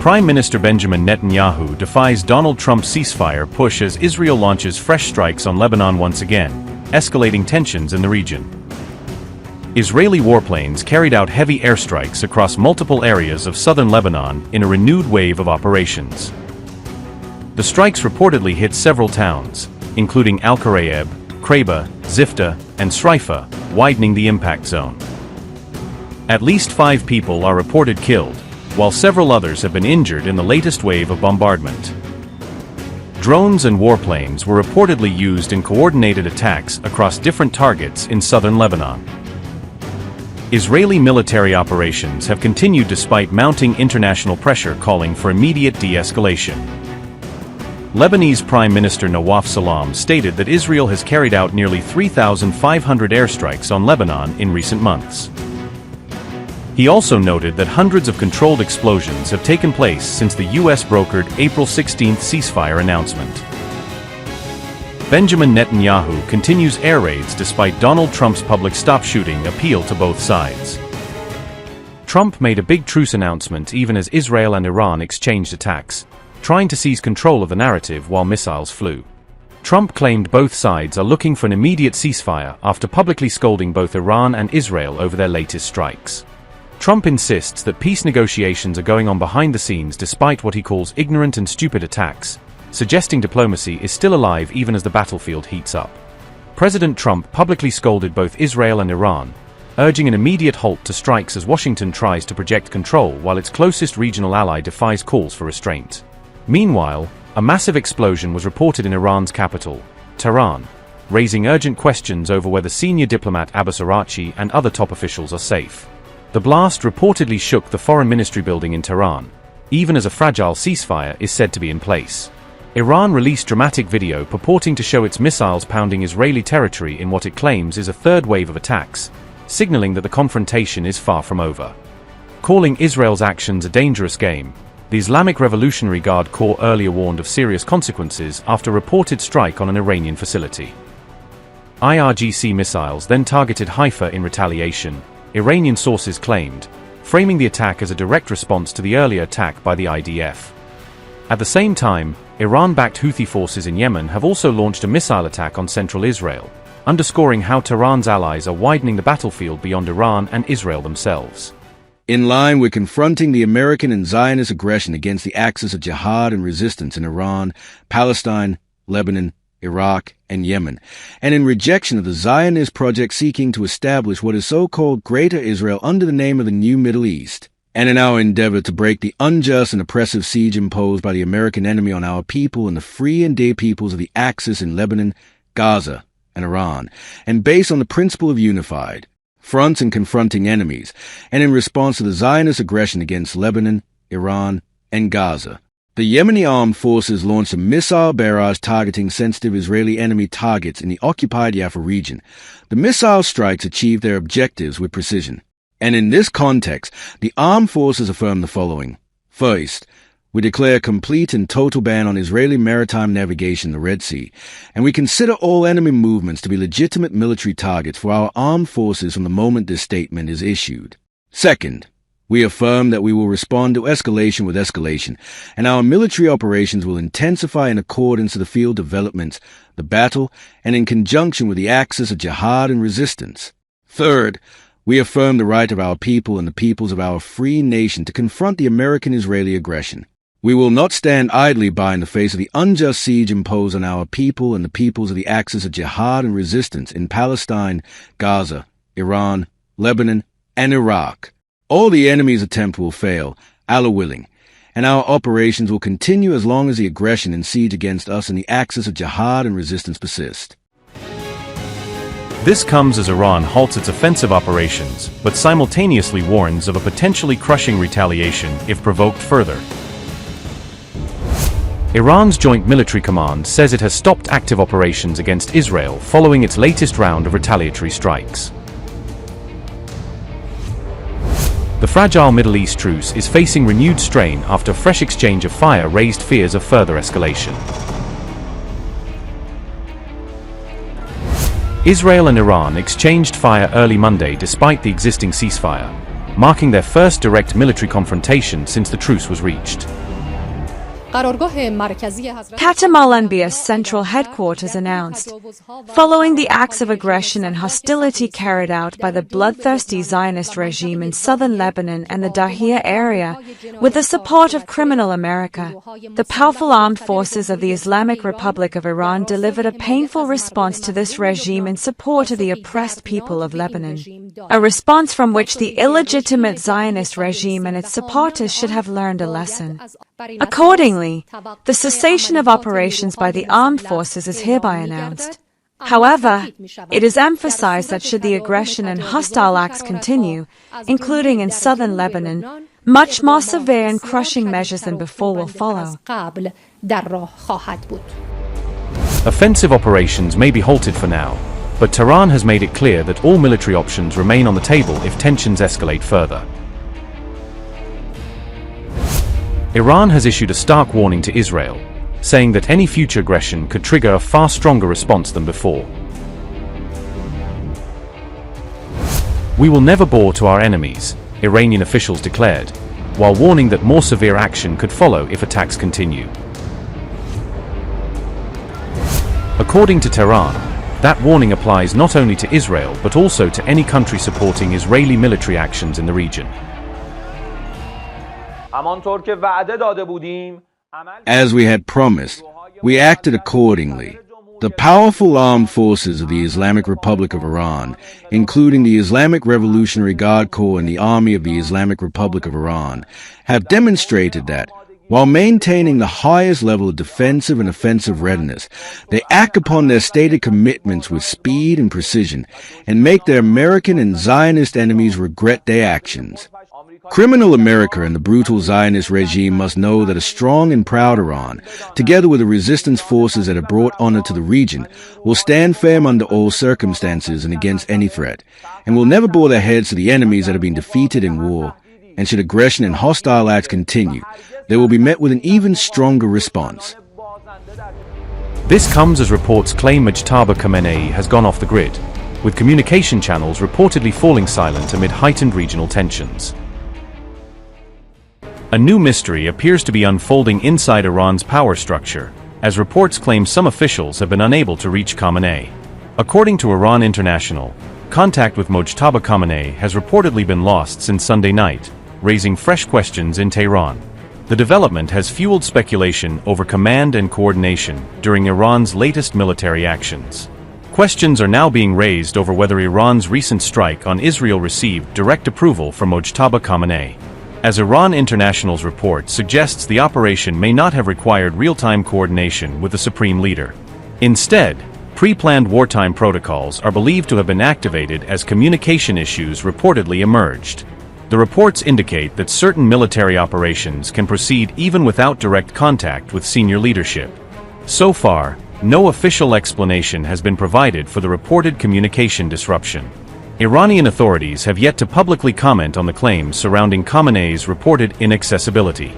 Prime Minister Benjamin Netanyahu defies Donald Trump's ceasefire push as Israel launches fresh strikes on Lebanon once again, escalating tensions in the region. Israeli warplanes carried out heavy airstrikes across multiple areas of southern Lebanon in a renewed wave of operations. The strikes reportedly hit several towns, including Al-Kharayeb, Khraibeh, Zifta, and Srifa, widening the impact zone. At least 5 people are reported killed, while several others have been injured in the latest wave of bombardment. Drones and warplanes were reportedly used in coordinated attacks across different targets in southern Lebanon. Israeli military operations have continued despite mounting international pressure calling for immediate de-escalation. Lebanese Prime Minister Nawaf Salam stated that Israel has carried out nearly 3,500 airstrikes on Lebanon in recent months. He also noted that hundreds of controlled explosions have taken place since the US-brokered April 16 ceasefire announcement. Benjamin Netanyahu continues air raids despite Donald Trump's public stop shooting appeal to both sides. Trump made a big truce announcement even as Israel and Iran exchanged attacks, trying to seize control of the narrative while missiles flew. Trump claimed both sides are looking for an immediate ceasefire after publicly scolding both Iran and Israel over their latest strikes. Trump insists that peace negotiations are going on behind the scenes despite what he calls ignorant and stupid attacks, suggesting diplomacy is still alive even as the battlefield heats up. President Trump publicly scolded both Israel and Iran, urging an immediate halt to strikes as Washington tries to project control while its closest regional ally defies calls for restraint. Meanwhile, a massive explosion was reported in Iran's capital, Tehran, raising urgent questions over whether senior diplomat Abbas Araghchi and other top officials are safe. The blast reportedly shook the foreign ministry building in Tehran, even as a fragile ceasefire is said to be in place. Iran released dramatic video purporting to show its missiles pounding Israeli territory in what it claims is a third wave of attacks, signaling that the confrontation is far from over. Calling Israel's actions a dangerous game, the Islamic Revolutionary Guard Corps earlier warned of serious consequences after a reported strike on an Iranian facility. IRGC missiles then targeted Haifa in retaliation, Iranian sources claimed, framing the attack as a direct response to the earlier attack by the IDF. At the same time, Iran-backed Houthi forces in Yemen have also launched a missile attack on central Israel, underscoring how Tehran's allies are widening the battlefield beyond Iran and Israel themselves. In line with confronting the American and Zionist aggression against the axis of jihad and resistance in Iran, Palestine, Lebanon, Iraq, and Yemen, and in rejection of the Zionist project seeking to establish what is so-called Greater Israel under the name of the New Middle East, and in our endeavor to break the unjust and oppressive siege imposed by the American enemy on our people and the free and dear peoples of the Axis in Lebanon, Gaza, and Iran, and based on the principle of unified fronts and confronting enemies, and in response to the Zionist aggression against Lebanon, Iran, and Gaza, the Yemeni armed forces launched a missile barrage targeting sensitive Israeli enemy targets in the occupied Jaffa region. The missile strikes achieved their objectives with precision. And in this context, the armed forces affirm the following. First, we declare a complete and total ban on Israeli maritime navigation in the Red Sea, and we consider all enemy movements to be legitimate military targets for our armed forces from the moment this statement is issued. Second, we affirm that we will respond to escalation with escalation, and our military operations will intensify in accordance to the field developments, the battle, and in conjunction with the axis of jihad and resistance. Third, we affirm the right of our people and the peoples of our free nation to confront the American-Israeli aggression. We will not stand idly by in the face of the unjust siege imposed on our people and the peoples of the axis of jihad and resistance in Palestine, Gaza, Iran, Lebanon, and Iraq. All the enemy's attempt will fail, Allah willing, and our operations will continue as long as the aggression and siege against us and the axis of jihad and resistance persist. This comes as Iran halts its offensive operations, but simultaneously warns of a potentially crushing retaliation if provoked further. Iran's Joint Military Command says it has stopped active operations against Israel following its latest round of retaliatory strikes. The fragile Middle East truce is facing renewed strain after fresh exchange of fire raised fears of further escalation. Israel and Iran exchanged fire early Monday despite the existing ceasefire, marking their first direct military confrontation since the truce was reached. Qatam al-Anbiya's central headquarters announced, following the acts of aggression and hostility carried out by the bloodthirsty Zionist regime in southern Lebanon and the Dahia area, with the support of criminal America, the powerful armed forces of the Islamic Republic of Iran delivered a painful response to this regime in support of the oppressed people of Lebanon, a response from which the illegitimate Zionist regime and its supporters should have learned a lesson. Accordingly, the cessation of operations by the armed forces is hereby announced. However, it is emphasized that should the aggression and hostile acts continue, including in southern Lebanon, much more severe and crushing measures than before will follow. Offensive operations may be halted for now, but Tehran has made it clear that all military options remain on the table if tensions escalate further. Iran has issued a stark warning to Israel, saying that any future aggression could trigger a far stronger response than before. "We will never bow to our enemies," Iranian officials declared, while warning that more severe action could follow if attacks continue. According to Tehran, that warning applies not only to Israel but also to any country supporting Israeli military actions in the region. As we had promised, we acted accordingly. The powerful armed forces of the Islamic Republic of Iran, including the Islamic Revolutionary Guard Corps and the Army of the Islamic Republic of Iran, have demonstrated that, while maintaining the highest level of defensive and offensive readiness, they act upon their stated commitments with speed and precision and make their American and Zionist enemies regret their actions. Criminal America and the brutal Zionist regime must know that a strong and proud Iran, together with the resistance forces that have brought honor to the region, will stand firm under all circumstances and against any threat, and will never bow their heads to the enemies that have been defeated in war. And should aggression and hostile acts continue, they will be met with an even stronger response. This comes as reports claim Mojtaba Khamenei has gone off the grid, with communication channels reportedly falling silent amid heightened regional tensions. A new mystery appears to be unfolding inside Iran's power structure, as reports claim some officials have been unable to reach Khamenei. According to Iran International, contact with Mojtaba Khamenei has reportedly been lost since Sunday night, raising fresh questions in Tehran. The development has fueled speculation over command and coordination during Iran's latest military actions. Questions are now being raised over whether Iran's recent strike on Israel received direct approval from Mojtaba Khamenei. As Iran International's report suggests, the operation may not have required real-time coordination with the supreme leader. Instead, pre-planned wartime protocols are believed to have been activated as communication issues reportedly emerged. The reports indicate that certain military operations can proceed even without direct contact with senior leadership. So far, no official explanation has been provided for the reported communication disruption. Iranian authorities have yet to publicly comment on the claims surrounding Khamenei's reported inaccessibility.